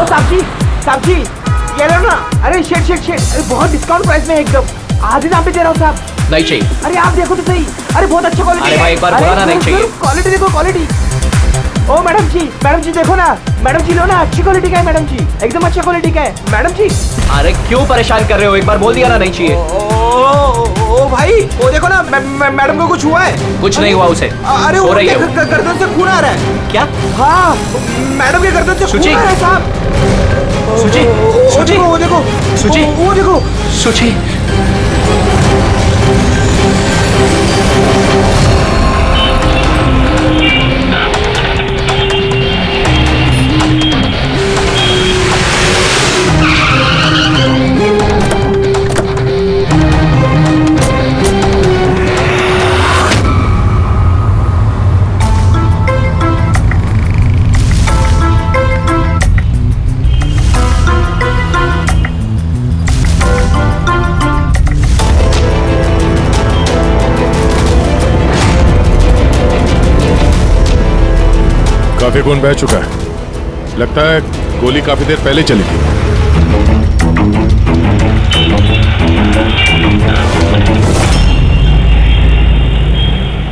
ओ साक्षी ये लो ना। अरे शेट अरे बहुत डिस्काउंट प्राइस में एकदम आधे दाम पे दे रहा हूँ साहब। नहीं चाहिए। अरे आप देखो तो सही। अरे बहुत अच्छा क्वालिटी। अरे भाई एक बार बोला ना नहीं चाहिए। क्वालिटी देखो क्वालिटी। ओ मैडम जी देखो ना। मैडम जी लो ना, अच्छी क्वालिटी का है मैडम जी, एकदम अच्छा क्वालिटी का है मैडम जी। अरे क्यों परेशान कर रहे हो, एक बार बोल दिया ना नहीं चाहिए। ओ भाई वो देखो ना, मैडम को कुछ हुआ है? कुछ नहीं हुआ उसे। अरे सो वो रही है वो। गर्दन से खून आ रहा है। क्या? हाँ मैडम के गर्दन से खून आ रहा है साहब। सुची वो देखो सुची। काफी खून बह चुका है, लगता है गोली काफी देर पहले चली थी।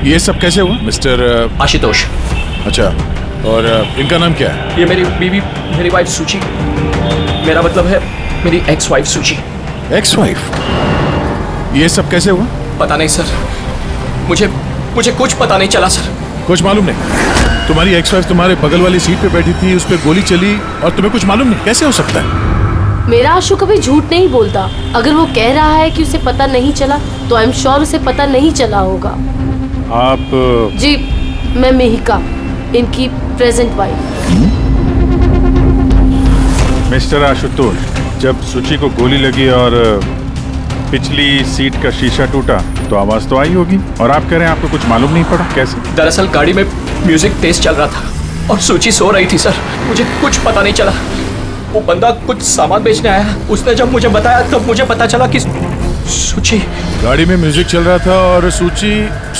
ये सब कैसे हुआ मिस्टर आशुतोष? अच्छा, और इनका नाम क्या है? ये मेरी बीवी, मेरी वाइफ सुची। मेरा मतलब है मेरी एक्स वाइफ सुची। Ex wife? ये सब कैसे हुआ? पता नहीं सर, मुझे कुछ पता नहीं चला सर। कुछ मालूम नहीं? तुम्हारी एक्स वाइफ तुम्हारे बगल वाली सीट पे बैठी थी, उस पर गोली चली और तुम्हें कुछ मालूम नहीं? कैसे हो सकता है? मेरा आशु कभी झूठ नहीं बोलता। अगर वो कह रहा है कि उसे पता नहीं चला तो आई एम श्योर उसे पता नहीं चला होगा। आप? जी मैं मिहिका, इनकी प्रेजेंट वाइफ। मिस्टर आशुतोष, जब सुची को गोली लगी और पिछली सीट का शीशा टूटा तो आवाज तो आई होगी, और आप कह रहे हैं आपको कुछ मालूम नहीं पड़ा? कैसे? दरअसल गाड़ी में म्यूजिक तेज चल रहा था और सुची सो रही थी सर। मुझे कुछ पता नहीं चला। वो बंदा कुछ सामान बेचने आया, उसने जब मुझे बताया तब मुझे पता चला कि सुची। गाड़ी में म्यूजिक चल रहा था और सूची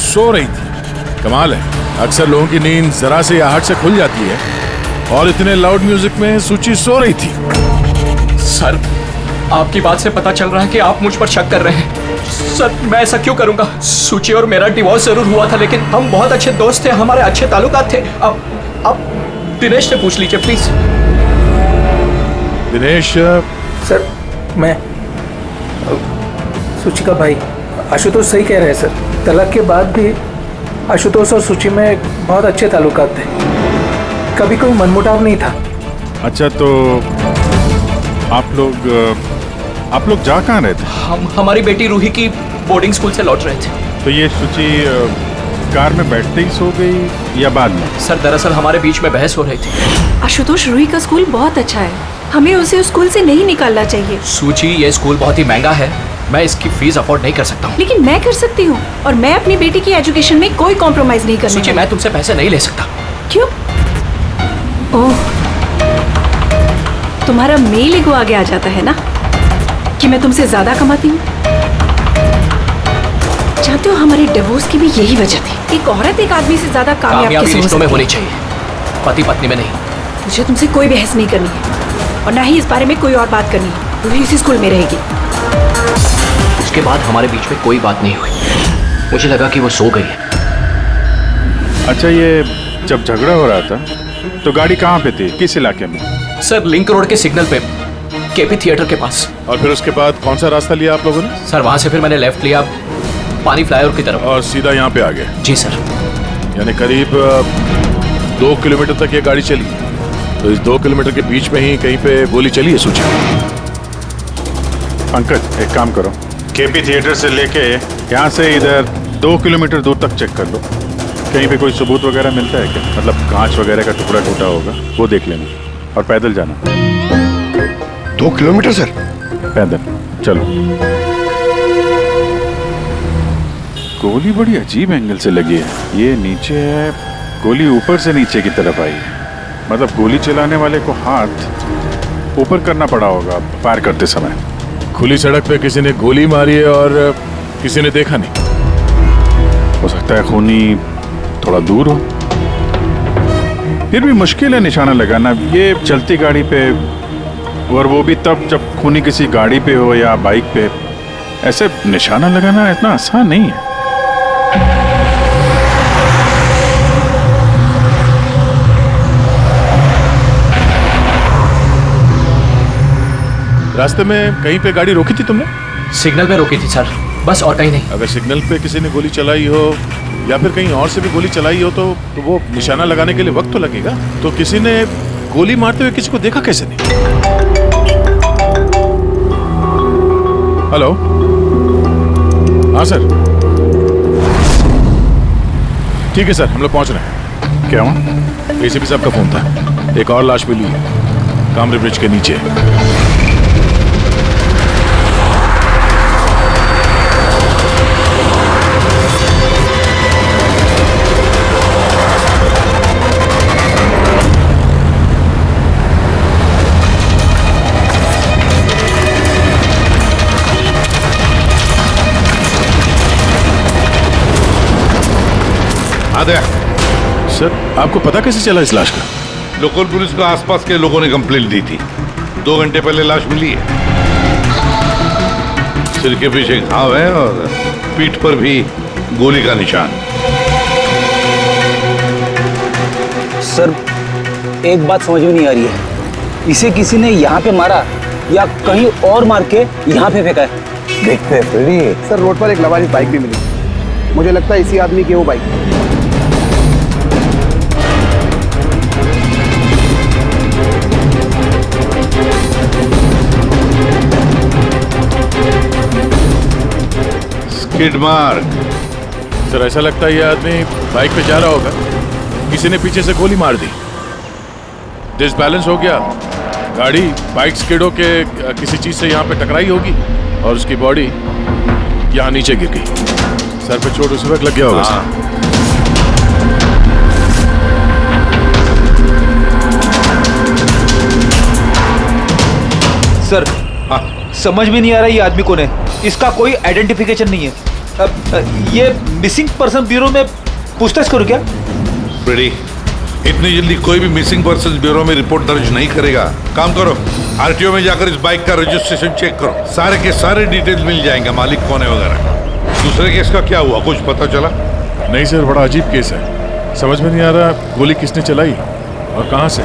सो रही थी। कमाल है, अक्सर लोगों की नींद जरा से आहट से खुल जाती है और इतने लाउड म्यूजिक में सूची सो रही थी। सर आपकी बात से पता चल रहा है कि आप मुझ पर शक कर रहे हैं। सर मैं ऐसा क्यों करूंगा? सुची और मेरा डिवोर्स जरूर हुआ था, लेकिन हम बहुत अच्छे दोस्त थे, हमारे अच्छे ताल्लुकात थे। अब दिनेश से पूछ लीजिए प्लीज। दिनेश? सर मैं सुची का भाई। आशुतोष सही कह रहे हैं सर, तलाक के बाद भी आशुतोष और सुची में बहुत अच्छे ताल्लुकात थे, कभी कोई मनमुटाव नहीं था। अच्छा, तो आप लोग जा कहाँ रहे थे? हम हमारी बेटी रूही की बोर्डिंग स्कूल से लौट रहे थे। तो ये सुची कार में बैठते ही सो गई या बाद में? सर दरअसल हमारे बीच में बहस हो रही थी। आशुतोष, रूही का स्कूल बहुत अच्छा है, हमें उसे उस स्कूल से नहीं निकालना चाहिए। सूची, ये स्कूल बहुत ही महंगा है, मैं इसकी फीस अफोर्ड नहीं कर सकता हूँ। लेकिन मैं कर सकती हूँ, और मैं अपनी बेटी की एजुकेशन में कोई कॉम्प्रोमाइज नहीं करने सूची, मैं तुमसे पैसे नहीं ले सकता। क्यों? ओह, तुम्हारा मेल ईगो आगे आ जाता है ना कि मैं तुमसे ज्यादा कमाती हूँ। जानते हो हमारे डिवोर्स की भी यही वजह थी। एक औरत एक आदमी से ज्यादा कामयाब कैसे हो रिश्तों में सकती होनी चाहिए, पति पत्नी में नहीं। मुझे तुमसे कोई बहस नहीं करनी है, और ना ही इस बारे में कोई और बात करनी है। रूही इसी स्कूल में रहेगी। उसके बाद हमारे बीच में कोई बात नहीं हुई, मुझे लगा कि वो सो गई है। अच्छा, ये जब झगड़ा हो रहा था तो गाड़ी कहाँ पे थी, किस इलाके में? सर लिंक रोड के सिग्नल पे, केपी थिएटर के पास। और फिर उसके बाद कौन सा रास्ता लिया आप लोगों ने? सर वहां से फिर मैंने लेफ्ट लिया पानी फ्लाईओवर की तरफ, और सीधा यहाँ पे आ गए? जी सर। यानी करीब 2 किलोमीटर तक ये गाड़ी चली, तो इस 2 किलोमीटर के बीच में ही कहीं पे गोली चली है सूची? पंकज, एक काम करो, केपी थिएटर से लेके यहाँ से इधर 2 किलोमीटर दूर तक चेक कर लो, कहीं पे कोई सबूत वगैरह मिलता है क्या? मतलब कांच वगैरह का टुकड़ा टूटा होगा, वो देख लेना, और पैदल जाना। 2 किलोमीटर सर? पैदल चलो। गोली बड़ी अजीब एंगल से लगी है, ये नीचे है, गोली ऊपर से नीचे की तरफ आई है। मतलब गोली चलाने वाले को हाथ ऊपर करना पड़ा होगा फायर करते समय। खुली सड़क पे किसी ने गोली मारी है और किसी ने देखा नहीं। हो सकता है खूनी थोड़ा दूर हो, फिर भी मुश्किल है निशाना लगाना। ये चलती गाड़ी पे और वो भी तब जब खूनी किसी गाड़ी पे हो या बाइक पे। ऐसे निशाना लगाना इतना आसान नहीं है। रास्ते में कहीं पे गाड़ी रोकी थी तुमने? सिग्नल पे रोकी थी सर, बस और कहीं नहीं। अगर सिग्नल पे किसी ने गोली चलाई हो या फिर कहीं और से भी गोली चलाई हो तो वो निशाना लगाने के लिए वक्त तो लगेगा। तो किसी ने गोली मारते हुए किसी को देखा कैसे नहीं? हेलो, हाँ सर, ठीक है सर, हम लोग पहुंच रहे हैं। क्या हुआ? एसीपी साहब का फोन था, एक और लाश मिली है कामरे ब्रिज के नीचे। सर, आपको पता कैसे चला इस लाश का? लोकल पुलिस को आसपास के लोगों ने कंप्लेंट दी थी। 2 घंटे पहले लाश मिली है। सिर के पीछे घाव है और पीठ पर भी गोली का निशान। सर, एक बात समझ में नहीं आ रही है, इसे किसी ने यहाँ पे मारा या कहीं और मार के यहाँ पे फेंका है? देखते हैं फ्रेडी। सर, रोड पर एक लवारिस बाइक भी मिली, मुझे लगता है इसी आदमी की वो बाइक। Skid mark. सर, ऐसा लगता है ये आदमी बाइक पे जा रहा होगा, किसी ने पीछे से गोली मार दी, डिसबैलेंस हो गया, गाड़ी बाइक स्किड होके किसी चीज से यहाँ पे टकराई होगी और उसकी बॉडी यहाँ नीचे गिर गई। सर पे चोट उसी वक्त लग गया होगा। सर, समझ में नहीं आ रहा ये आदमी कौन है। इसका कोई आइडेंटिफिकेशन नहीं है। ये मिसिंग पर्सन ब्यूरो में पूछताछ करूं क्या? फ्रेडी, इतनी जल्दी कोई भी मिसिंग पर्सन ब्यूरो में रिपोर्ट दर्ज नहीं करेगा। काम करो, आरटीओ में जाकर इस बाइक का रजिस्ट्रेशन चेक करो, सारे के सारे डिटेल्स मिल जाएंगे, मालिक कौन है वगैरह। दूसरे केस का क्या हुआ, कुछ पता चला? नहीं सर, बड़ा अजीब केस है, समझ में नहीं आ रहा गोली किसने चलाई और कहां से।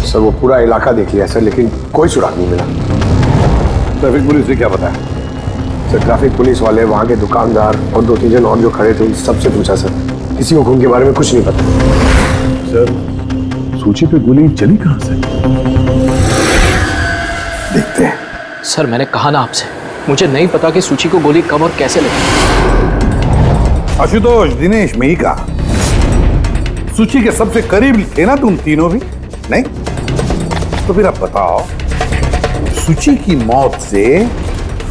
सर, वो पूरा इलाका देख लिया सर, लेकिन कोई सुराग नहीं मिला। ट्रैफिक पुलिस ने क्या बताया? सर, ट्रैफिक पुलिस वाले, वहाँ के दुकानदार और 2-3 जन और जो खड़े थे उन सबसे पूछा सर, किसी को खून के बारे में कुछ नहीं पता। सर, सूची पे गोली चली कहां से? देखते हैं। सर, मैंने कहा ना आपसे, मुझे नहीं पता कि सूची को गोली कब और कैसे लगी। आशुतोष, दिनेश, मेहिका, सूची के सबसे करीब थे ना तुम तीनों भी? नहीं? तो फिर अब बताओ, सूची की मौत से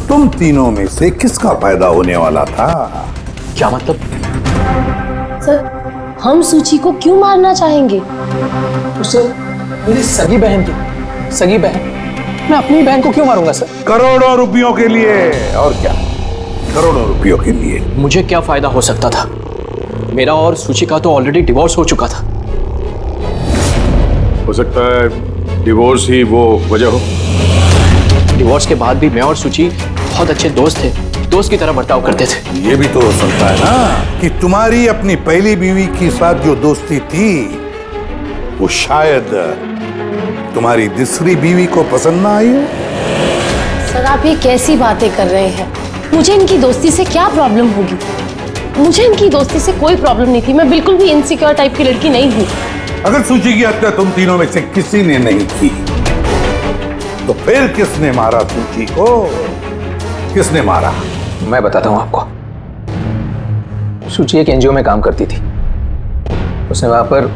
तुम तीनों में से किसका फायदा होने वाला था? क्या मतलब? सर, हम सूची को क्यों मारना चाहेंगे? तो सर, मेरी सगी बहन थी, सगी बहन, मैं अपनी बहन को क्यों मारूंगा सर? करोड़ों रुपयों के लिए। और क्या? करोड़ों रुपयों के लिए। मुझे क्या फायदा हो सकता था? मेरा और सूची का तो ऑलरेडी डिवोर्स हो चुका था। हो सकता है डिवोर्स ही वो वजह हो। डिवोर्स के बाद भी मैं और सूची बहुत अच्छे दोस्त थे, दोस्त की तरह बर्ताव करते थे। ये भी तो हो सकता है ना कि तुम्हारी अपनी पहली बीवी के साथ जो दोस्ती थी वो शायद तुम्हारी दूसरी बीवी को पसंद ना आई हो। सर, आप ये कैसी बातें कर रहे हैं? मुझे इनकी दोस्ती से क्या प्रॉब्लम होगी? मुझे इनकी दोस्ती से कोई प्रॉब्लम नहीं थी, मैं बिल्कुल भी इनसिक्योर टाइप की लड़की नहीं हूँ। अगर सूची की हत्या तुम तीनों में से किसी ने नहीं की तो फिर किसने मारा सूची को? किसने मारा? मैं बताता हूँ आपको। सूची एक एनजीओ में काम करती थी, उसने वहां पर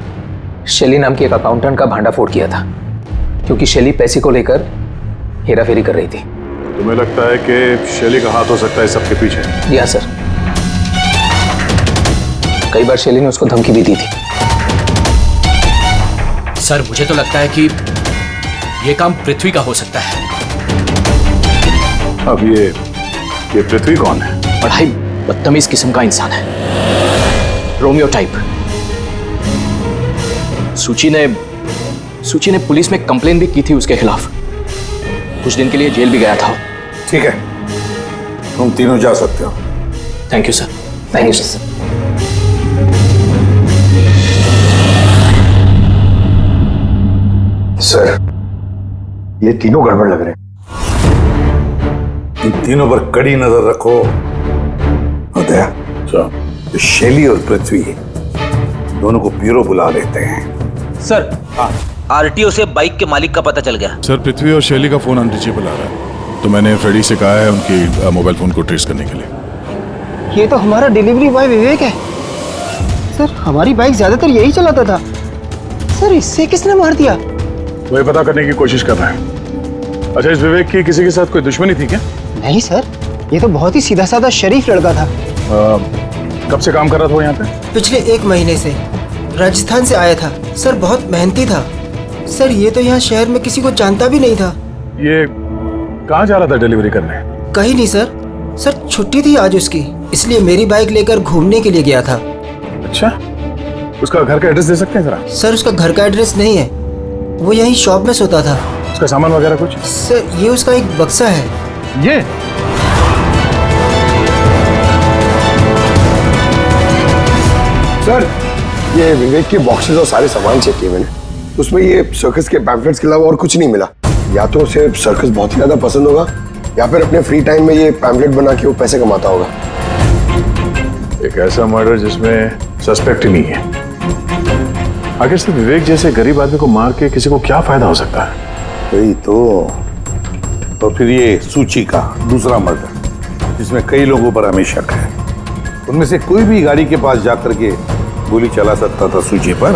शैली नाम की एक अकाउंटेंट का भांडाफोड़ किया था, क्योंकि शैली पैसे को लेकर हेराफेरी कर रही थी। तुम्हें लगता है कि शैली का हाथ हो सकता है सबके पीछे? जी हाँ सर, कई बार शैली ने उसको धमकी भी दी थी। सर, मुझे तो लगता है कि ये काम पृथ्वी का हो सकता है। अब ये पृथ्वी कौन है? बड़ा ही बदतमीज किस्म का इंसान है, रोमियो टाइप। सूची ने पुलिस में कंप्लेन भी की थी उसके खिलाफ, कुछ दिन के लिए जेल भी गया था। ठीक है, तुम तीनों जा सकते हो। Thank you sir. Thank you sir. Sir, ये तीनों गड़बड़ लग रहे हैं। इन तीनों पर कड़ी नजर रखो। दया, तो शैली और पृथ्वी दोनों को ब्यूरो बुला लेते हैं। सर, आरटीओ से बाइक के मालिक का पता चल गया। सर, पृथ्वी और शैली का फोन अनरीचेबल आ रहा है, तो मैंने फ्रेडी से कहा है उनकी मोबाइल फोन को ट्रेस करने के लिए। ये तो हमारा डिलीवरी बॉय विवेक है। सर, हमारी बाइक ज्यादातर यही चलाता था। सर, इससे किसने मार दिया? वही पता करने की कोशिश कर रहे हैं। अच्छा, इस विवेक की किसी के साथ कोई दुश्मनी थी क्या? नहीं सर, ये तो बहुत ही सीधा साधा शरीफ लड़का था। कब से काम कर रहा था वो यहाँ पे? पिछले 1 महीने से। राजस्थान से आया था। सर, बहुत मेहनती था। सर, ये तो यहाँ शहर में किसी को जानता भी नहीं था। ये कहाँ जा रहा था डिलीवरी करने? कहीं नहीं सर। सर, छुट्टी थी आज उसकी, इसलिए मेरी बाइक लेकर घूमने के लिए गया था। अच्छा, उसका घर का एड्रेस दे सकते हैं जरा? सर, उसका घर का एड्रेस नहीं है, वो यहीं शॉप में सोता था। उसका सामान वगैरह कुछ? सर, ये उसका एक बक्सा है। ये? सर, ये विवेक के बॉक्सेस और सारे सामान चेक किए मैंने, उसमें ये सर्कस के पैम्फलेट्स के अलावा और कुछ नहीं मिला। या तो उसे सर्कस बहुत ही ज्यादा पसंद होगा, या फिर अपने फ्री टाइम में ये पैम्फलेट बना के वो पैसे कमाता होगा। एक ऐसा मर्डर जिसमें सस्पेक्ट ही नहीं है। आखिर से विवेक जैसे गरीब आदमी को मार के किसी को क्या फायदा हो सकता है? वही तो फिर ये सूची का दूसरा मर्डर, जिसमें कई लोगों पर हमें शक है। उनमें से कोई भी गाड़ी के पास जाकर के गोली चला सकता था सूची पर।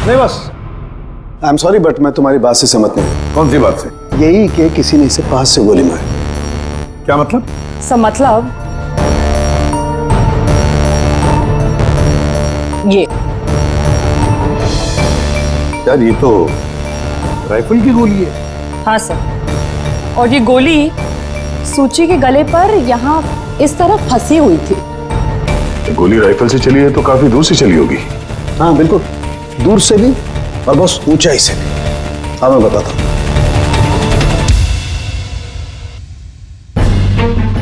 नहीं बस, आई एम सॉरी बट मैं तुम्हारी बात से सहमत नहीं। कौन सी बात से? यही कि किसी ने इसे पास से गोली मारी। क्या मतलब? मतलब ये यार, ये तो राइफल की गोली है। हाँ सर, और ये गोली सूची के गले पर यहाँ इस तरह फंसी हुई थी। गोली राइफल से चली है तो काफी दूर से चली होगी। हाँ बिल्कुल, दूर से भी और बस ऊंचाई से भी। हाँ, मैं बताता हूँ।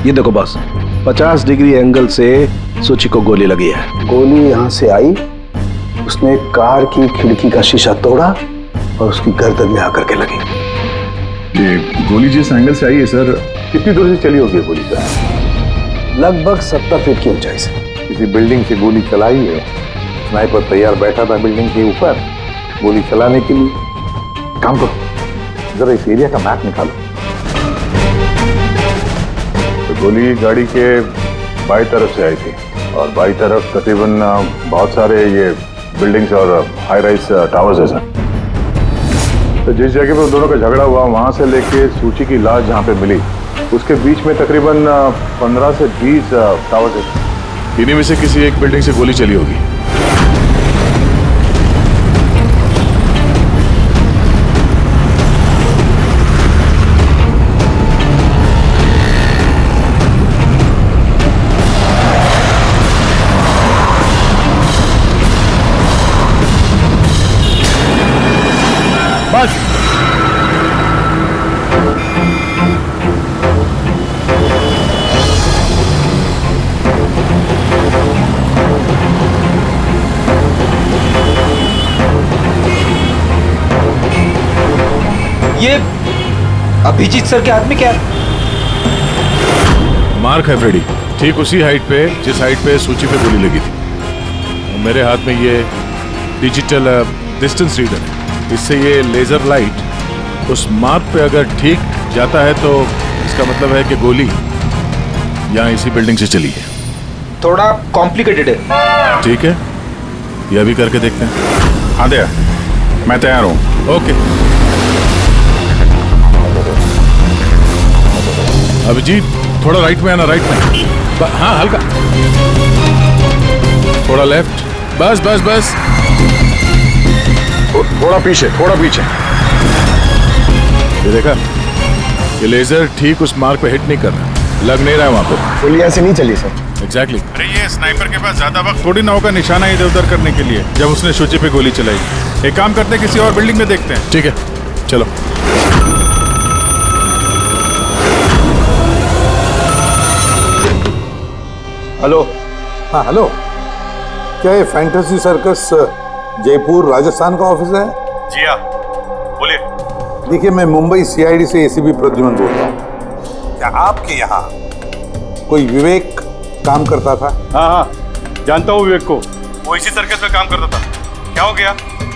ये देखो बस, 50 डिग्री एंगल से सूची को गोली लगी है। गोली यहाँ से आई, उसने कार की खिड़की का शीशा तोड़ा और उसकी गर्दन में आकर के लगी। ये गोली जिस एंगल से आई है सर, कितनी दूर से चली होगी गोली सर? लगभग 70 फीट की ऊंचाई से। किसी बिल्डिंग से गोली चलाई है। स्नाइपर तैयार बैठा था बिल्डिंग के ऊपर गोली चलाने के लिए। काम करो, जरा इस एरिया का मैप निकालो। तो गोली गाड़ी के बाई तरफ से आई थी, और बाई तरफ तकरीबन बहुत सारे ये बिल्डिंग्स और हाई राइज टावर्स है सर। तो जिस जगह पे उन दोनों का झगड़ा हुआ, वहां से लेके सूची की लाश जहां पे मिली, उसके बीच में तकरीबन 15 से 20 टावर्स है। इन्हीं में से किसी एक बिल्डिंग से गोली चली होगी। बस ये अभिजीत सर के हाथ में क्या? मार्क है फ्रेडी, ठीक उसी हाइट पे जिस हाइट पे सूची पे गोली लगी थी। मेरे हाथ में ये डिजिटल डिस्टेंस रीडर है। इससे ये लेजर लाइट उस मार्क पे अगर ठीक जाता है तो इसका मतलब है कि गोली यहाँ इसी बिल्डिंग से चली है। थोड़ा कॉम्प्लिकेटेड है। ठीक है, ये अभी करके देखते हैं। हाँ दया, मैं तैयार हूँ। ओके अभिजीत, थोड़ा राइट में आना, राइट में। हाँ, हल्का थोड़ा लेफ्ट। बस बस बस, थोड़ा पीछे, थोड़ा पीछे। ये देखा, ये लेजर ठीक उस मार्क पे हिट नहीं कर रहा, लग नहीं रहा है वहां पे। गोली यहाँ से नहीं चली सर। एग्जैक्टली। अरे ये स्नाइपर के पास ज्यादा वक्त थोड़ी ना होगा निशाना इधर उधर करने के लिए, जब उसने सूची पे गोली चलाई। एक काम करते हैं, किसी और बिल्डिंग में देखते हैं। ठीक है, चलो। हेलो। हाँ हेलो, क्या ये फैंटेसी सर्कस जयपुर राजस्थान का ऑफिस है? जी हाँ, बोलिए। देखिए, मैं मुंबई सीआईडी से एसीपी प्रद्युमन बोल रहा हूँ। क्या आपके यहाँ कोई विवेक काम करता था? हाँ हाँ, जानता हूँ विवेक को, वो इसी सर्कस में काम करता था। क्या हो गया?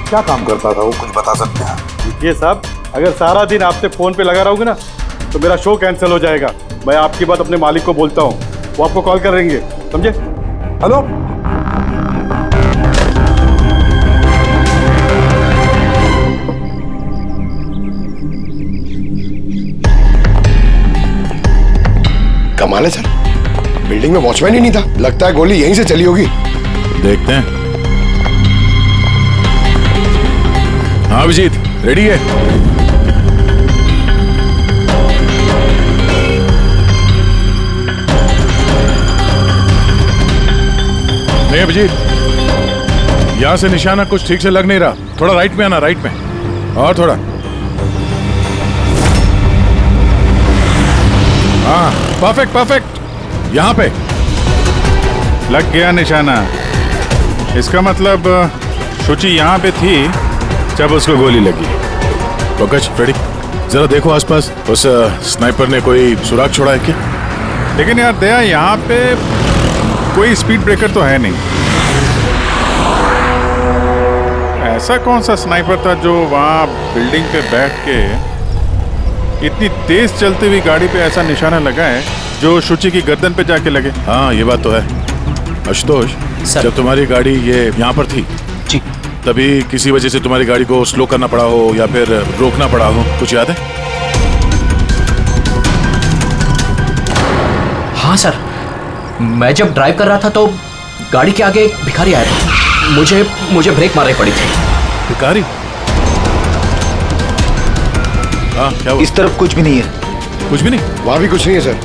क्या काम करता था वो, कुछ बता सकते हैं? देखिए साहब, अगर सारा दिन आपसे फोन पे लगा रहोगे ना तो मेरा शो कैंसिल हो जाएगा। मैं आपकी बात अपने मालिक को बोलता हूँ, वो आपको कॉल करेंगे, समझे? हेलो। कमाल है सर, बिल्डिंग में वॉचमैन ही नहीं था। लगता है गोली यहीं से चली होगी। देखते हैं। हाँ अभिजीत, रेडी है? नहीं अभिजीत, यहां से निशाना कुछ ठीक से लग नहीं रहा। थोड़ा राइट में आना, राइट में, और थोड़ा। हाँ परफेक्ट परफेक्ट, यहां पे लग गया निशाना। इसका मतलब शुचि यहां पे थी जब उसको गोली लगी। पंकज, रेडी? जरा देखो आसपास, उस स्नाइपर ने कोई सुराग छोड़ा है क्या? लेकिन यार दया, यहाँ पे कोई स्पीड ब्रेकर तो है नहीं। ऐसा कौन सा स्नाइपर था जो वहाँ बिल्डिंग पे बैठ के इतनी तेज चलती हुई गाड़ी पे ऐसा निशाना लगाए जो शुचि की गर्दन पे जाके लगे? हाँ ये बात तो है। आशुतोष, जब तुम्हारी गाड़ी ये यहाँ पर थी जी, तभी किसी वजह से तुम्हारी गाड़ी को स्लो करना पड़ा हो या फिर रोकना पड़ा हो, कुछ याद है? हाँ सर, मैं जब ड्राइव कर रहा था तो गाड़ी के आगे एक भिखारी आया था। मुझे ब्रेक मारनी पड़ी थी। भिखारी? हाँ क्या हुआ? इस तरफ कुछ भी नहीं है। कुछ भी नहीं? वहां भी कुछ नहीं है सर।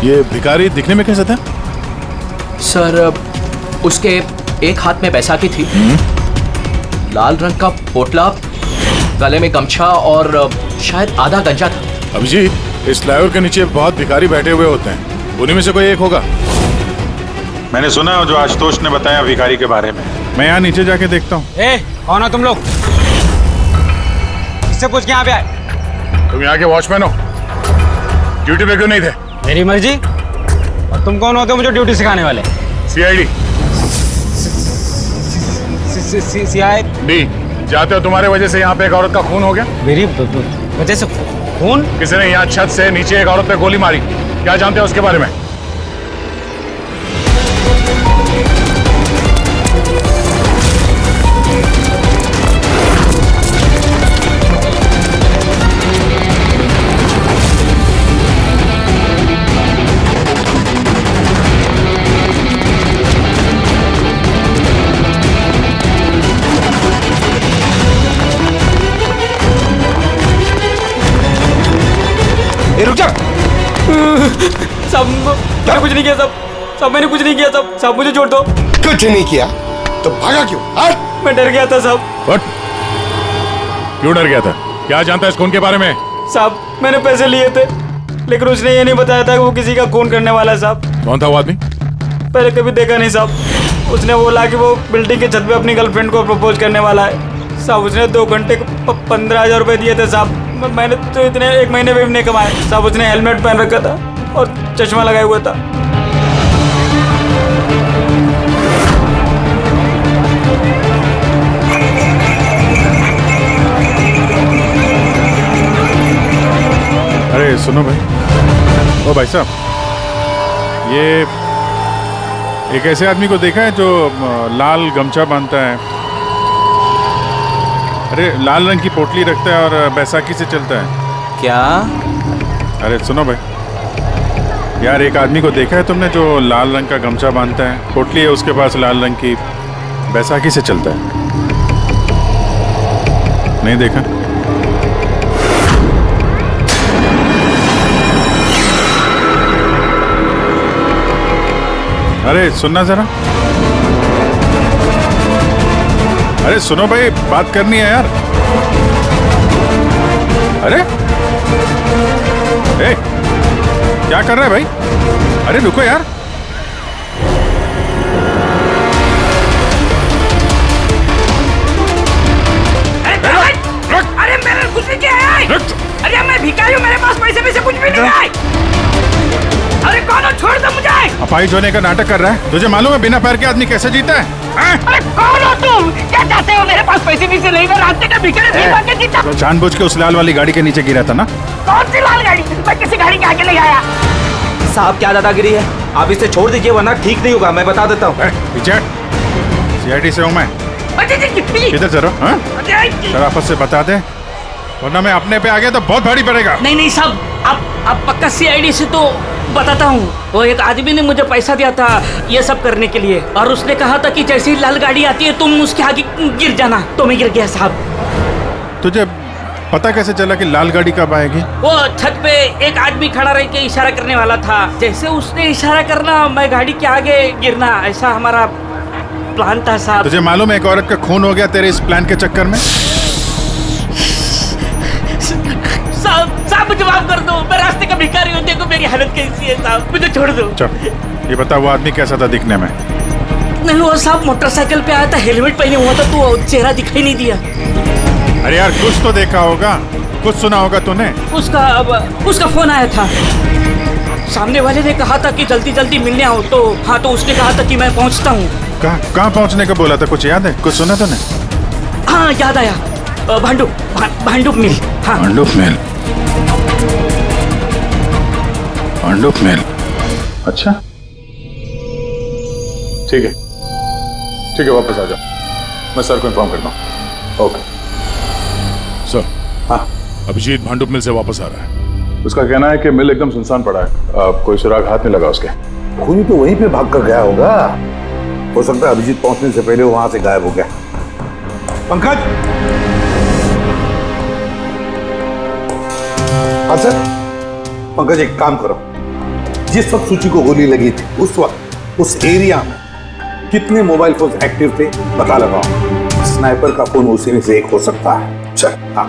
ये भिखारी दिखने में कैसा था? सर, उसके एक हाथ में बैसाखी थी, लाल रंग का पोटला, गले में गमछा और शायद आधा गंजा था। अभिजीत, इस फ्लाईओवर के नीचे बहुत भिखारी बैठे हुए होते हैं, उन्हीं में से कोई एक होगा। मैंने सुना जो आशुतोष ने बताया भिखारी के बारे में। मैं यहाँ नीचे जाके देखता हूँ। कौन हो तुम लोग? इससे पूछ के यहाँ पे आए? तुम यहाँ के वॉचमैन हो? ड्यूटी पे क्यों नहीं थे? मेरी मर्जी। और तुम कौन होते हो मुझे ड्यूटी सिखाने वाले? सीआईडी। सीआईडी? जाते हो, तुम्हारे वजह से यहाँ पे एक औरत का खून हो गया। मेरी वजह से खून? किसी ने यहाँ छत से नीचे एक औरत पे गोली मारी। क्या जानते हो उसके बारे में? रुक जा। सब मैंने कुछ नहीं किया, सब मैंने कुछ नहीं किया, सब मुझे छोड़ दो। कुछ नहीं किया तो भागा क्यों? मैं डर गया था साहब। What? क्यों डर गया था? क्या जानता है इस खून के बारे में? साहब, मैंने पैसे लिए थे, लेकिन उसने ये नहीं बताया था कि वो किसी का खून करने वाला है साहब। कौन था वो आदमी? पहले कभी देखा नहीं साहब। उसने बोला कि वो बिल्डिंग के छत पे अपनी गर्लफ्रेंड को प्रपोज करने वाला है साहब। उसने 2 घंटे 15,000 रुपए दिए थे साहब। मैंने तो इतने 1 महीने में भी नहीं कमाए साहब। उसने हेलमेट पहन रखा था और चश्मा लगाया हुआ था। अरे सुनो भाई, ओ भाई साहब, ये एक ऐसे आदमी को देखा है जो लाल गमछा बांधता है, अरे लाल रंग की पोटली रखता है और बैसाखी से चलता है? क्या? अरे सुनो भाई, यार एक आदमी को देखा है तुमने जो लाल रंग का गमछा बांधता है, पोटली है उसके पास लाल रंग की, बैसाखी से चलता है? नहीं देखा? अरे सुनना जरा। अरे सुनो भाई, बात करनी है यार। अरे ए, क्या कर रहा है भाई? अरे रुको यार। सिपाही होने का नाटक कर रहा है। तुझे मालूम है बिना पैर के आदमी कैसे जीता है? अरे कौन हो तुम? क्या चाहते हो? मेरे पास पैसे नहीं से नहीं, मैं रास्ते का भिखारी नहीं बन के जीता। तो जानबूझ के उस लाल वाली गाड़ी के नीचे गिरा था ना? कौन सी लाल गाड़ी? मैं किसी गाड़ी के आगे नहीं आया। साहब क्या दादागिरी है, आप इसे छोड़ दीजिए वरना ठीक नहीं होगा, मैं बता देता हूँ। CID से हूँ मैं। किधर जरा शराफत से बता दे, वरना मैं अपने पे आ गया तो बहुत भारी पड़ेगा। नहीं साहब, आप पक्का CID से तो बताता हूँ। वो एक आदमी ने मुझे पैसा दिया था ये सब करने के लिए, और उसने कहा था कि जैसे ही लाल गाड़ी आती है तुम उसके आगे गिर जाना। तो मैं गिर गया साहब। तुझे पता कैसे चला कि लाल गाड़ी कब आएगी? वो छत पे एक आदमी खड़ा रह के इशारा करने वाला था, जैसे उसने इशारा करना मैं गाड़ी के आगे गिरना, ऐसा हमारा प्लान था साहब। तुझे मालूम है एक औरत का खून हो गया तेरे इस प्लान के चक्कर में? साहब मुझे माफ कर दो, मैं रास्ते का भिखारी हूँ, देखो मेरी हालत कैसी है साहब, मुझे छोड़ दो। चल ये बता वो आदमी कैसा था दिखने में? नहीं वो साहब मोटरसाइकिल पे आया था, हेलमेट पहने हुआ था, तो चेहरा दिखाई नहीं दिया। अरे यार कुछ तो देखा होगा, कुछ सुना होगा तूने? उसका फोन आया था, सामने वाले ने कहा था कि जल्दी जल्दी मिलने आओ। तो हाँ, तो उसने कहा था कि मैं पहुँचता हूँ। कहाँ पहुँचने का बोला था, कुछ याद है? कुछ सुना तूने? हाँ याद आया, भांडुप मिल। हाँ भांडुप मिल। अच्छा ठीक है वापस आ जाओ, मैं सर को इन्फॉर्म करता हूँ। Okay sir. हाँ अभिजीत भांडुप मिल से वापस आ रहा है। उसका कहना है कि मिल एकदम सुनसान पड़ा है, कोई सुराग हाथ नहीं लगा उसके। खूनी तो वहीं पे भाग कर गया होगा, हो सकता है अभिजीत पहुंचने से पहले वहां से गायब हो गया। पंकज। हाँ सर। पंकज एक काम करो, जिस वक्त सूची को गोली लगी थी उस वक्त उस एरिया में कितने मोबाइल फोन एक्टिव थे पता लगाओ। स्नाइपर का फोन उसी में से एक हो सकता है। चल हाँ।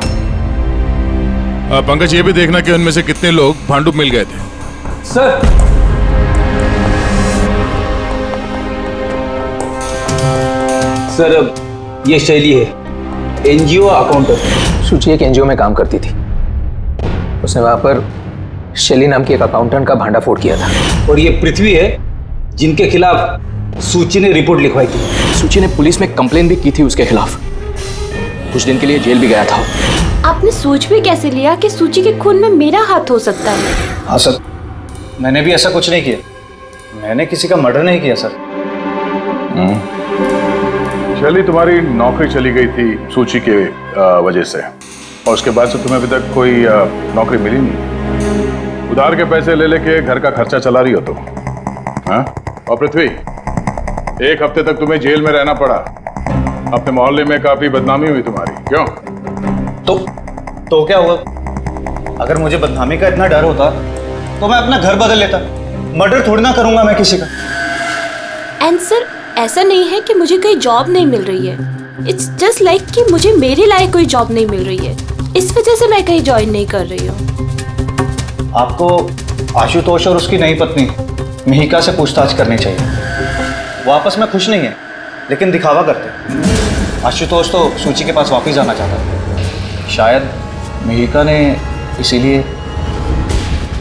पंकज ये भी देखना कि उनमें से कितने लोग भांडुप मिल गए थे। सर ये शैली है, NGO अकाउंटेंट। सूची एक NGO में काम करती थी, उसने वहां पर शैली नाम की एक अकाउंटेंट का भांडाफोड़ किया था। और ये पृथ्वी है जिनके खिलाफ सूची ने रिपोर्ट लिखवाई थी। सूची ने पुलिस में कंप्लेन भी की थी उसके खिलाफ, कुछ दिन के लिए जेल भी गया था। आपने सोच भी कैसे लिया कि सूची के खून में मेरा हाथ हो सकता है? हाँ सर, मैंने भी ऐसा कुछ नहीं किया, मैंने किसी का मर्डर नहीं किया सर। शैली तुम्हारी नौकरी चली गई थी सूची के वजह से, और उसके बाद से तुम्हें अभी तक कोई नौकरी मिली नहीं। उधार के पैसे ले लेके घर का खर्चा चला रही हो तुम। हाँ? और पृथ्वी, एक हफ्ते तक तुम्हें जेल में रहना पड़ा, अपने मोहल्ले में काफी बदनामी हुई तुम्हारी। क्यों? तो क्या हुआ? अगर मुझे बदनामी का इतना डर होता तो मैं अपना घर बदल लेता, मर्डर थोड़ी ना करूंगा मैं किसी का। एंड सर ऐसा नहीं है कि मुझे कोई जॉब नहीं मिल रही है, इट्स जस्ट लाइक कि मुझे मेरे लायक कोई जॉब नहीं मिल रही है, इस वजह से मैं कहीं ज्वाइन नहीं कर रही हूँ। आपको आशुतोष और उसकी नई पत्नी मिहिका से पूछताछ करनी चाहिए। वो आपस में खुश नहीं है लेकिन दिखावा करते। आशुतोष तो सूची के पास वापस जाना चाहता है, शायद मिहिका ने इसीलिए।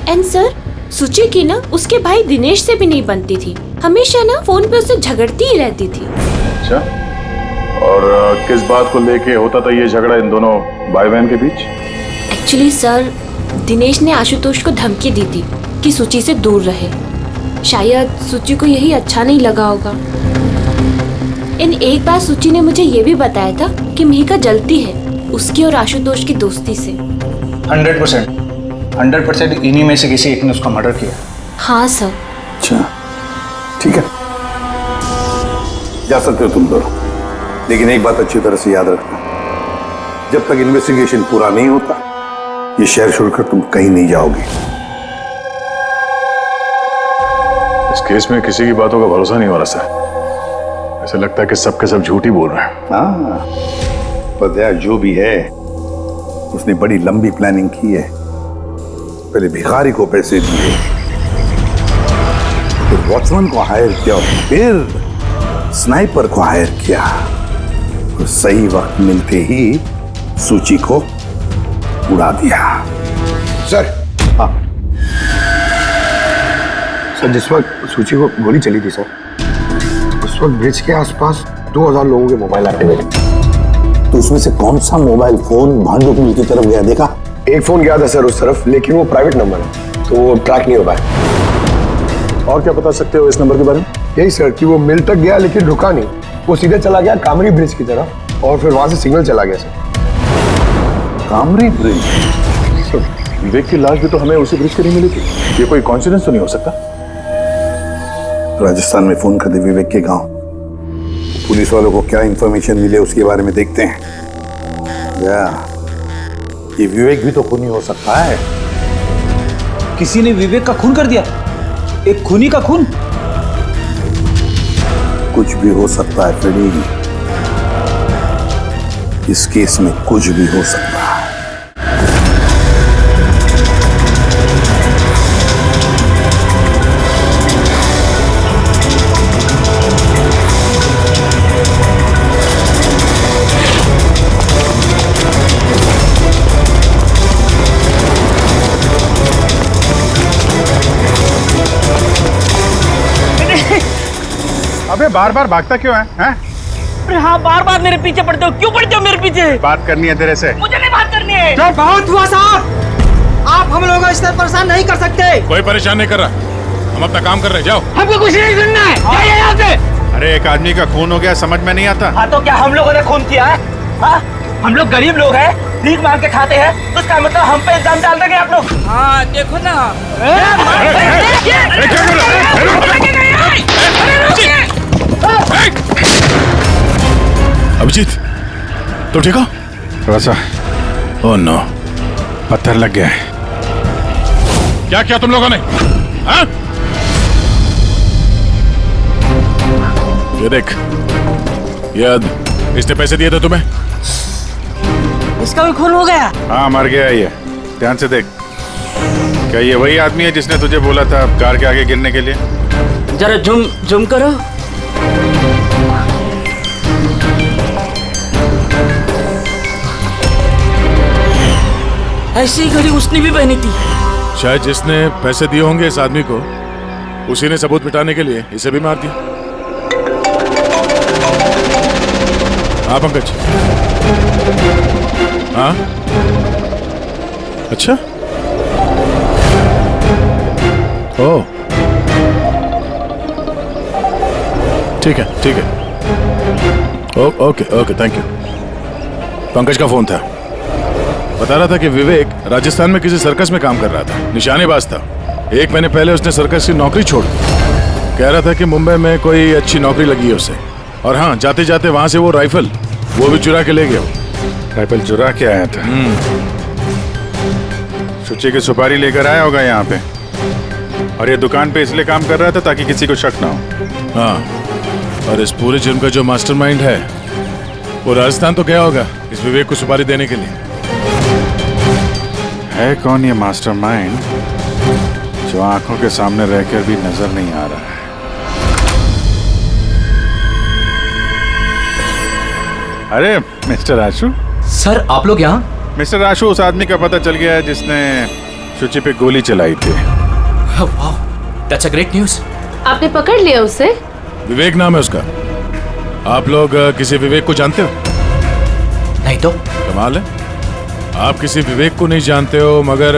एंड सर सूची की ना उसके भाई दिनेश से भी नहीं बनती थी, हमेशा ना फोन पे उससे झगड़ती ही रहती थी। अच्छा, और किस बात को लेके होता था ये झगड़ा इन दोनों भाई बहन के बीच? एक्चुअली सर दिनेश ने आशुतोष को धमकी दी थी कि सूची से दूर रहे, शायद सूची को यही अच्छा नहीं लगा होगा। एक बार सूची ने मुझे ये भी बताया था कि मिहिका जलती है उसकी और आशुतोष की दोस्ती से। 100% इन्हीं में से किसी एक ने उसका मर्डर किया। हाँ सर। अच्छा ठीक है, जा सकते हो तुम दोनों, लेकिन एक बात अच्छी तरह से याद रखना, जब तक इन्वेस्टिगेशन पूरा नहीं होता ये शहर छोड़कर तुम कहीं नहीं जाओगे। इस केस में किसी की बातों का भरोसा नहीं हो रहा सर, ऐसा लगता है कि सबके सब झूठ ही बोल रहे हैं। हाँ पता है, जो भी है उसने बड़ी लंबी प्लानिंग की है। पहले भिखारी को पैसे दिए, फिर वॉचमैन को हायर किया, फिर स्नाइपर को हायर किया, तो सही वक्त मिलते ही सूची को उड़ा दिया। सर हाँ सर जिस वक्त सूची को गोली चली थी सर, उस वक्त ब्रिज के आसपास 2000 लोगों के मोबाइल एक्टिवेट थे। तो उसमें से कौन सा मोबाइल फोन भांडू पुल की तरफ गया देखा? एक फोन गया था सर उस तरफ, लेकिन वो प्राइवेट नंबर है तो वो ट्रैक नहीं हो पाया। और क्या बता सकते हो इस नंबर के बारे में? यही सर कि वो मिल तक गया लेकिन रुका नहीं, वो सीधे चला गया कामरी ब्रिज की तरफ और फिर वहां से सिग्नल चला गया सर। कामरी ब्रिज? विवेक की लाश भी तो हमें उसी ब्रिज के नहीं मिली थी। ये कोई कॉन्सिडेंस तो नहीं हो सकता? राजस्थान में फोन कर दे विवेक के गांव, पुलिस वालों को क्या इंफॉर्मेशन मिले उसके बारे में देखते हैं। ये विवेक भी तो खूनी हो सकता है। किसी ने विवेक का खून कर दिया? एक खूनी का खून? कुछ भी हो सकता है फ्रेडी, इस केस में कुछ भी हो सकता है। अबे बार बार भागता क्यों है? अरे हाँ, बार बार मेरे पीछे पड़ते हो, क्यों पड़ते हो मेरे पीछे? बात करनी है तेरे से। मुझे नहीं बात करनी है। जो बहुत हुआ साहब, आप हम लोगों को इस तरह परेशान नहीं कर सकते। कोई परेशान नहीं कर रहा, हम अपना काम कर रहे हैं, जाओ। हमको कुछ नहीं सुनना है, जाइए यहाँ से। अरे एक आदमी का खून हो गया, समझ में नहीं आता। हाँ तो क्या हम लोगों ने खून किया है? हाँ, हम लोग गरीब लोग हैं, भीख मांग के खाते हैं, उसका मतलब हम पे इल्जाम डाल देंगे आप लोग? हाँ देखो ना। अभिजीत, तो ठीक हो? थोड़ा सा ओह नो, पत्थर लग गया है। क्या किया तुम लोगों ने? हाँ? ये देख, ये इसने पैसे दिए थे तुम्हें? इसका भी खून हो गया? हाँ मर गया ये, ध्यान से देख। क्या ये वही आदमी है जिसने तुझे बोला था कार के आगे गिरने के लिए? जरा जूम करो। ऐसी घड़ी उसने भी पहनी थी। शायद जिसने पैसे दिए होंगे इस आदमी को, उसी ने सबूत मिटाने के लिए इसे भी मार दिया। हाँ पंकज। हाँ अच्छा, ओह ठीक है ठीक है, okay okay thank you. Pankaj का फोन था, बता रहा था कि विवेक राजस्थान में किसी सर्कस में काम कर रहा था, निशानेबाज था। 1 महीने पहले उसने सर्कस की नौकरी छोड़ दी। कह रहा था कि मुंबई में कोई अच्छी नौकरी लगी है उसे, और हाँ जाते जाते वहां से वो राइफल वो भी चुरा के ले गया। राइफल चुरा के आया था? सुची की सुपारी लेकर आया होगा यहाँ पे, और ये दुकान पे इसलिए काम कर रहा था ताकि किसी को शक ना हो। हाँ, और इस पूरे जुर्म का जो मास्टरमाइंड है वो राजस्थान तो गया होगा इस विवेक को सुपारी देने के लिए। है कौन ये मास्टरमाइंड जो आंखों के सामने रहकर भी नजर नहीं आ रहा है? अरे मिस्टर आशु। सर आप लोग यहाँ? मिस्टर आशु, उस आदमी का पता चल गया है जिसने शुचि पे गोली चलाई थी। वाह, दैट्स अ ग्रेट न्यूज़। आपने पकड़ लिया उसे? विवेक नाम है उसका। आप लोग किसी विवेक को जानते हो? नहीं तो। कमाल है, आप किसी विवेक को नहीं जानते हो, मगर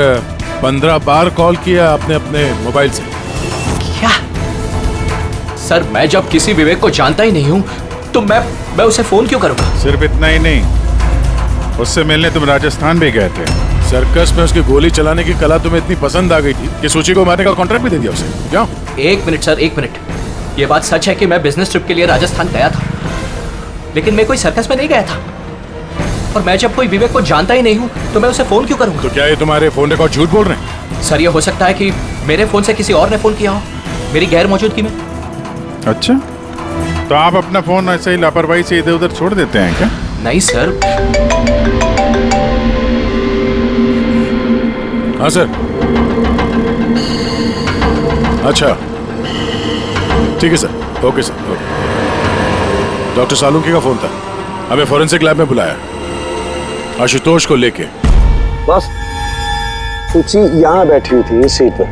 15 बार कॉल किया आपने अपने मोबाइल से। क्या? सर मैं जब किसी विवेक को जानता ही नहीं हूँ तो मैं उसे फोन क्यों करूँगा? सिर्फ इतना ही नहीं, उससे मिलने तुम राजस्थान भी गए थे। सर्कस में उसकी गोली चलाने की कला तुम्हें इतनी पसंद आ गई थी कि सूची को मारने का कॉन्ट्रैक्ट भी दे दिया उसे। क्यों? एक मिनट सर, एक मिनट। ये बात सच है कि मैं बिजनेस ट्रिप के लिए राजस्थान गया था, लेकिन मैं कोई सर्कस में नहीं गया था। और मैं जब कोई विवेक को जानता ही नहीं हूँ तो मैं उसे फोन क्यों करूँगा? तो क्या ये तुम्हारे फोन रिकॉर्ड झूठ बोल रहे हैं? सर ये हो सकता है कि मेरे फोन से किसी और ने फोन किया हो मेरी गैर मौजूदगी में। अच्छा, तो आप अपना फोन ऐसे ही लापरवाही से इधर उधर छोड़ देते हैं क्या? नहीं सर। हाँ सर। अच्छा ठीक है sir, okay sir, okay. Doctor Salunke का फोन था, हमें फॉरेंसिक लैब में बुलाया आशुतोष को लेके। बस सूची यहाँ बैठी हुई थी इस सीट पे,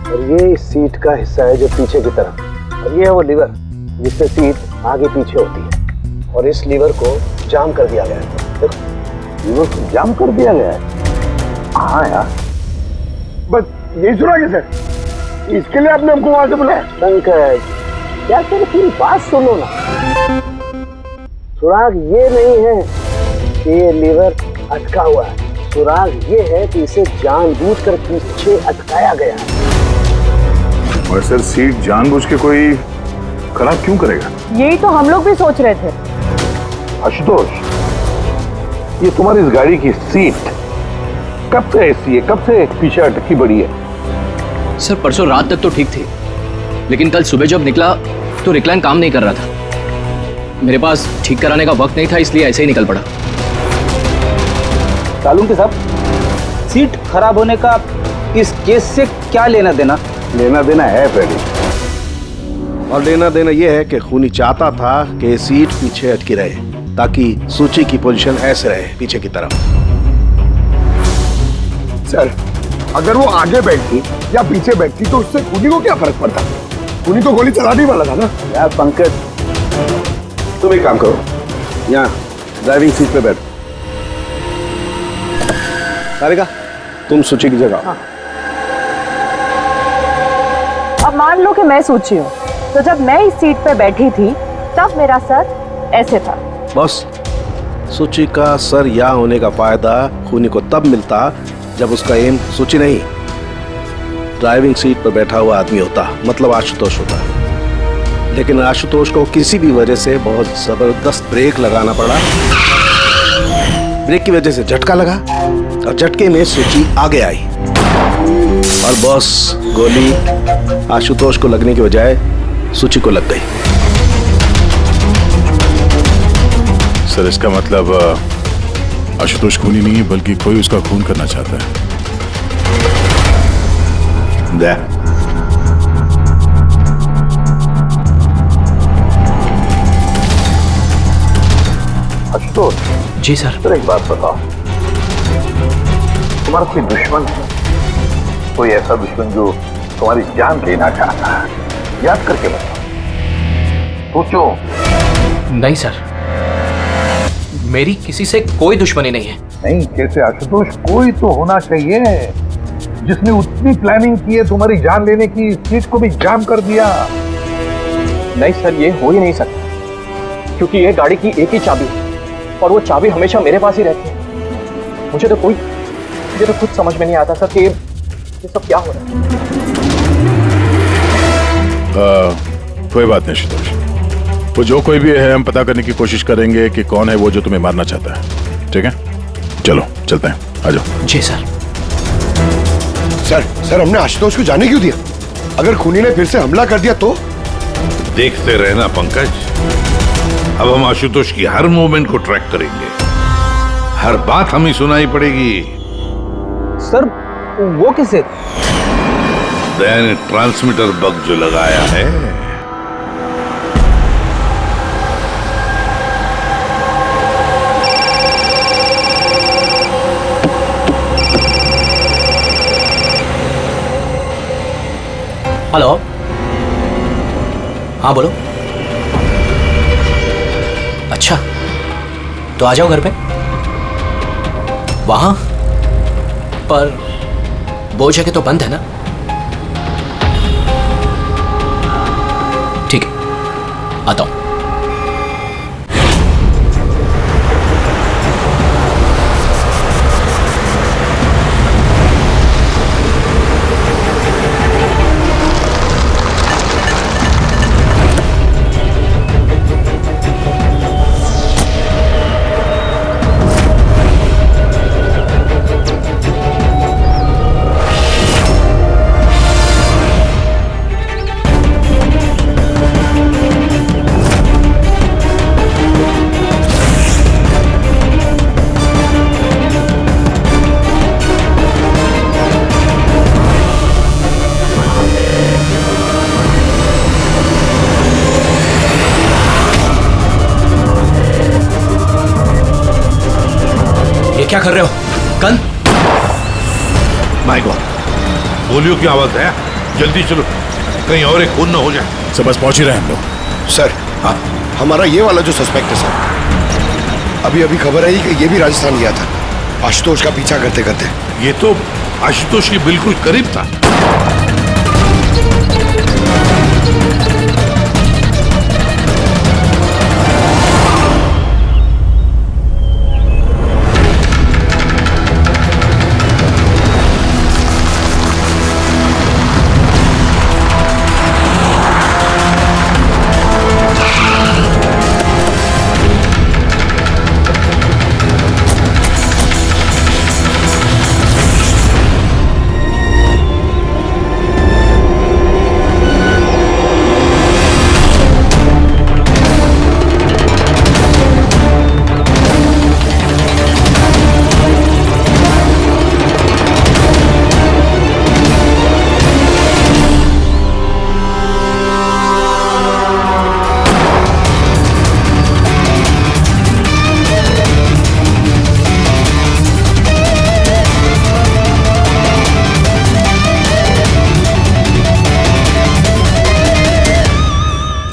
और ये इस सीट का हिस्सा है जो पीछे की तरफ, और ये है वो लीवर जिससे सीट आगे पीछे होती है, और इस लीवर को जाम कर दिया गया है। देखो, लीवर को जाम कर दिया गया है। हाँ यार, बस यही सुना कि सर, इसके लिए आपने हमको वहां से बुलाया? पंकज, क्या तेरी पूरी बात सुनो ना। सुराग ये नहीं है कि ये लीवर अटका हुआ है, सुराग ये है कि इसे जानबूझकर पीछे अटकाया गया है। और सर, सीट जानबूझ के कोई खराब क्यों करेगा? यही तो हम लोग भी सोच रहे थे। आशुतोष, ये तुम्हारी इस गाड़ी की सीट कब से ऐसी है, कब से पीछे अटकी पड़ी है? सर परसों रात तक तो ठीक थी, लेकिन कल सुबह जब निकला तो रिक्लाइन काम नहीं कर रहा था। मेरे पास ठीक कराने का वक्त नहीं था, इसलिए ऐसे ही निकल पड़ा। सालून साहब, सीट खराब होने का इस केस से क्या लेना देना? लेना देना है फ्रेडी, और लेना देना यह है कि खूनी चाहता था कि सीट पीछे अटकी रहे ताकि सूची की पोजीशन ऐसे रहे पीछे की तरफ। सर, अगर वो आगे बैठती या पीछे बैठती तो उससे खूनी को क्या फर्क पड़ता? खूनी तो गोली चलाने वाला था ना। यार पंकज, तुम एक काम करो, यहाँ ड्राइविंग सीट पे बैठो। सारिका, तुम सूची की जगह। हाँ। अब मान लो कि मैं सूची हूँ, तो जब मैं इस सीट पे बैठी थी तब मेरा सर ऐसे था। बस सूची का सर यहाँ होने का फायदा खूनी को तब मिलता जब उसका एम सूची नहीं, ड्राइविंग सीट पर बैठा हुआ आदमी होता, मतलब आशुतोष होता। लेकिन आशुतोष को किसी भी वजह से बहुत जबरदस्त ब्रेक लगाना पड़ा। ब्रेक की वजह से झटका लगा और झटके में सूची आगे आई, और बॉस गोली आशुतोष को लगने की बजाय सूची को लग गई। सर, इसका मतलब आशुतोष खूनी नहीं है, बल्कि कोई उसका खून करना चाहता है। आशुतोष जी सर। सर, एक बात बताओ, तुम्हारा कोई दुश्मन है? कोई ऐसा दुश्मन जो तुम्हारी जान लेना चाहता है? याद करके बताओ, सोचो। नहीं सर, मेरी किसी से कोई दुश्मनी नहीं है। नहीं, कैसे आशुतोष, कोई तो होना चाहिए जिसने उतनी प्लानिंग की है तुम्हारी जान लेने की, सीट को भी जाम कर दिया। नहीं सर, ये हो ही नहीं सकता, क्योंकि ये गाड़ी की एक ही चाबी है और वो चाबी हमेशा मेरे पास ही रहती है। मुझे तो खुद समझ में नहीं आता सर कि ये सब क्या हो रहा है। कोई बात नहीं आशुतोष, वो जो कोई भी है हम पता करने की कोशिश करेंगे कि कौन है वो जो तुम्हें मारना चाहता है। ठीक है, चलो चलते हैं, आ जाओ। जी सर। सर, हमने आशुतोष को जाने क्यों दिया? अगर खूनी ने फिर से हमला कर दिया तो? देखते रहना पंकज, अब हम आशुतोष की हर मूवमेंट को ट्रैक करेंगे, हर बात हमें सुनाई पड़ेगी। सर, वो किसे? दया ने ट्रांसमीटर बग जो लगाया है। हेलो, हाँ बोलो। अच्छा, तो आ जाओ घर पे। वहां पर वो जगह तो बंद है ना? ठीक है, आता हूं। क्या कर रहे हो? गन? माय गॉड, गोलियों की आवाज है। जल्दी चलो, कहीं और एक खून न हो जाए। सर बस पहुंच ही रहे हैं हम लोग। सर हाँ, हमारा ये वाला जो सस्पेक्ट है सर, अभी अभी खबर आई कि ये भी राजस्थान गया था आशुतोष का पीछा करते करते। ये तो आशुतोष के बिल्कुल करीब था।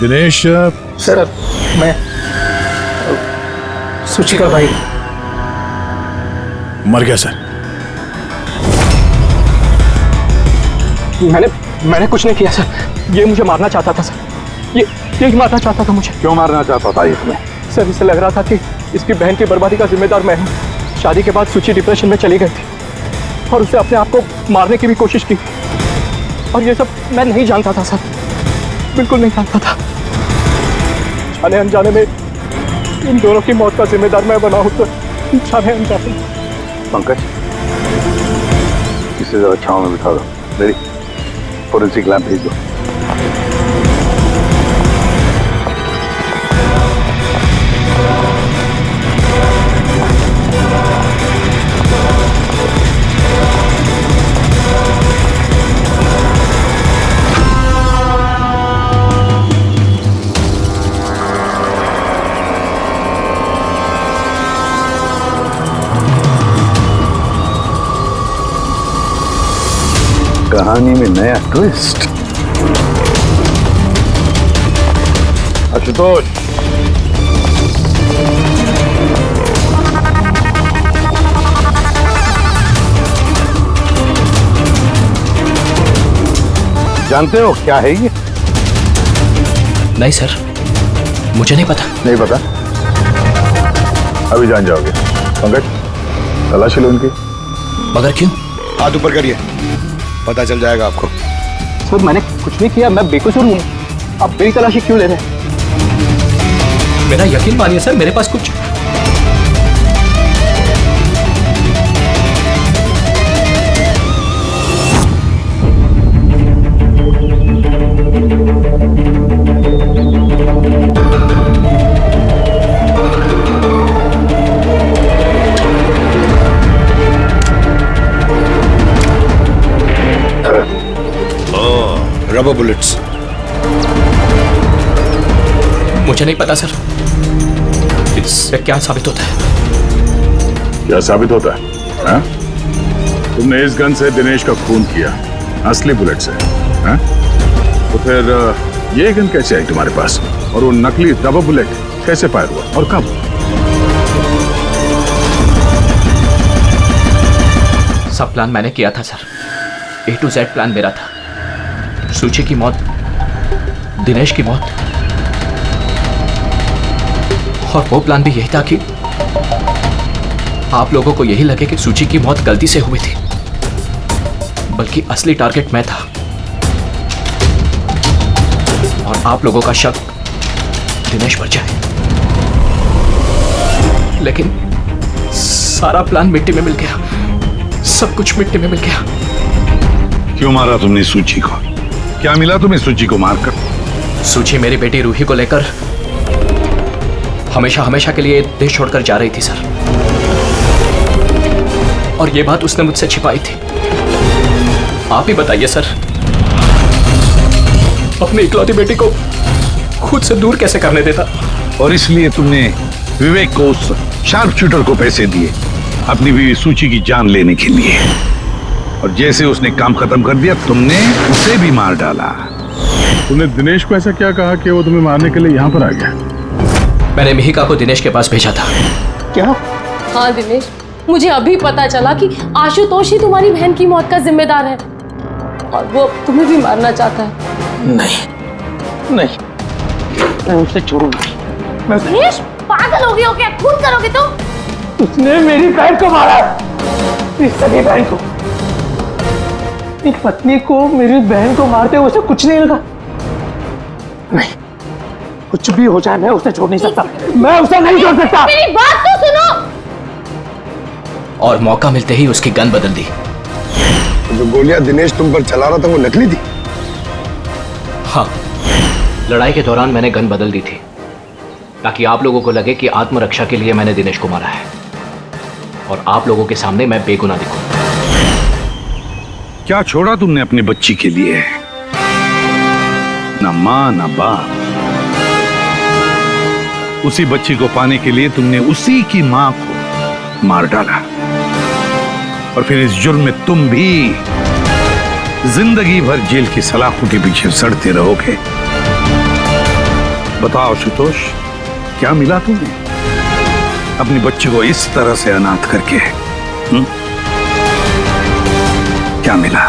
दिनेश सर मैं सुची का भाई। मर गया सर। मैंने कुछ नहीं किया सर। ये मुझे मारना चाहता था सर। ये मारना चाहता था मुझे। क्यों मारना चाहता था ये तुम्हें? सर इसे लग रहा था कि इसकी बहन की बर्बादी का जिम्मेदार मैं हूँ। शादी के बाद सुची डिप्रेशन में चली गई थी और उसे अपने आप को मारने की भी कोशिश की, और ये सब मैं नहीं जानता था सर, बिल्कुल नहीं जानता था। जाने अनजाने में इन दोनों की मौत का जिम्मेदार मैं बना हूं तो जाने अनजाने। पंकज, इसे जरा छांव में बिठा दो। मेरी फोरेंसिक लैब भेज दो। कहानी में नया ट्विस्ट। आशुतोष, जानते हो क्या है ये? नहीं सर, मुझे नहीं पता। नहीं पता? अभी जान जाओगे। पंकज, तलाशी लो इनकी। मगर क्यों? हाथ ऊपर करिए, पता चल जाएगा आपको। सर मैंने कुछ नहीं किया, मैं बेकसूर हूँ। आप मेरी तलाशी क्यों ले रहे हैं? मेरा यकीन मानिए सर, मेरे पास कुछ रबर बुलेट्स। मुझे नहीं पता सर, इससे क्या साबित होता है? क्या साबित होता है? हा? तुमने इस गन से दिनेश का खून किया, असली बुलेट से। हा? तो फिर ये गन कैसे आई तुम्हारे पास, और वो नकली रबर बुलेट कैसे फायर हुआ और कब? सब प्लान मैंने किया था sir, A to Z plan मेरा था। सुची की मौत, दिनेश की मौत, और वो प्लान भी यही था कि आप लोगों को यही लगे कि सुची की मौत गलती से हुई थी, बल्कि असली टारगेट मैं था, और आप लोगों का शक दिनेश पर जाए। लेकिन सारा प्लान मिट्टी में मिल गया, सब कुछ मिट्टी में मिल गया। क्यों मारा तुमने सूची को? क्या मिला तुम्हें सूची को मारकर? सूची मेरी बेटी रूही को लेकर हमेशा हमेशा के लिए देश छोड़कर जा रही थी सर, और ये बात उसने मुझसे छिपाई थी। आप ही बताइए सर, अपनी इकलौती बेटी को खुद से दूर कैसे करने देता? और इसलिए तुमने विवेक को, उस शार्प शूटर को पैसे दिए अपनी बीवी सूची की जान लेने के लिए। और जैसे उसने काम खत्म कर दिया तुमने उसे भी मार डाला। तूने दिनेश को ऐसा क्या कहा कि वो तुम्हें मारने के लिए यहाँ पर आ गया? मैंने मिहिका को दिनेश के पास भेजा था। क्या? हाँ दिनेश, मुझे अभी पता चला कि आशुतोष ही तुम्हारी बहन की मौत का जिम्मेदार है और वो तुम्हें भी मारना चाहता है। नहीं नहीं, मैं उसे छोड़ूंगा। दिनेश, पागल हो गए हो क्या? खून करोगे तुम? उसने मेरी बहन को मारा, मेरी सगी बहन को। एक पत्नी को मेरी बहन को मारते हुए उसे कुछ नहीं लगा। नहीं, कुछ भी हो जाए मैं उसे छोड़ नहीं सकता, मैं उसे नहीं छोड़ सकता। मेरी बात तो सुनो। और मौका मिलते ही उसकी गन बदल दी। जो गोलियां दिनेश तुम पर चला रहा था वो नकली थी? हाँ, लड़ाई के दौरान मैंने गन बदल दी थी ताकि आप लोगों को लगे कि आत्मरक्षा के लिए मैंने दिनेश को मारा है और आप लोगों के सामने मैं बेगुनाह दिखूं। क्या छोड़ा तुमने अपनी बच्ची के लिए? ना मां ना बाप। उसी बच्ची को पाने के लिए तुमने उसी की मां को मार डाला और फिर इस जुर्म में तुम भी जिंदगी भर जेल की सलाखों के पीछे सड़ते रहोगे। बताओ आशुतोष, क्या मिला तुम्हें अपनी बच्ची को इस तरह से अनाथ करके? क्या मिला?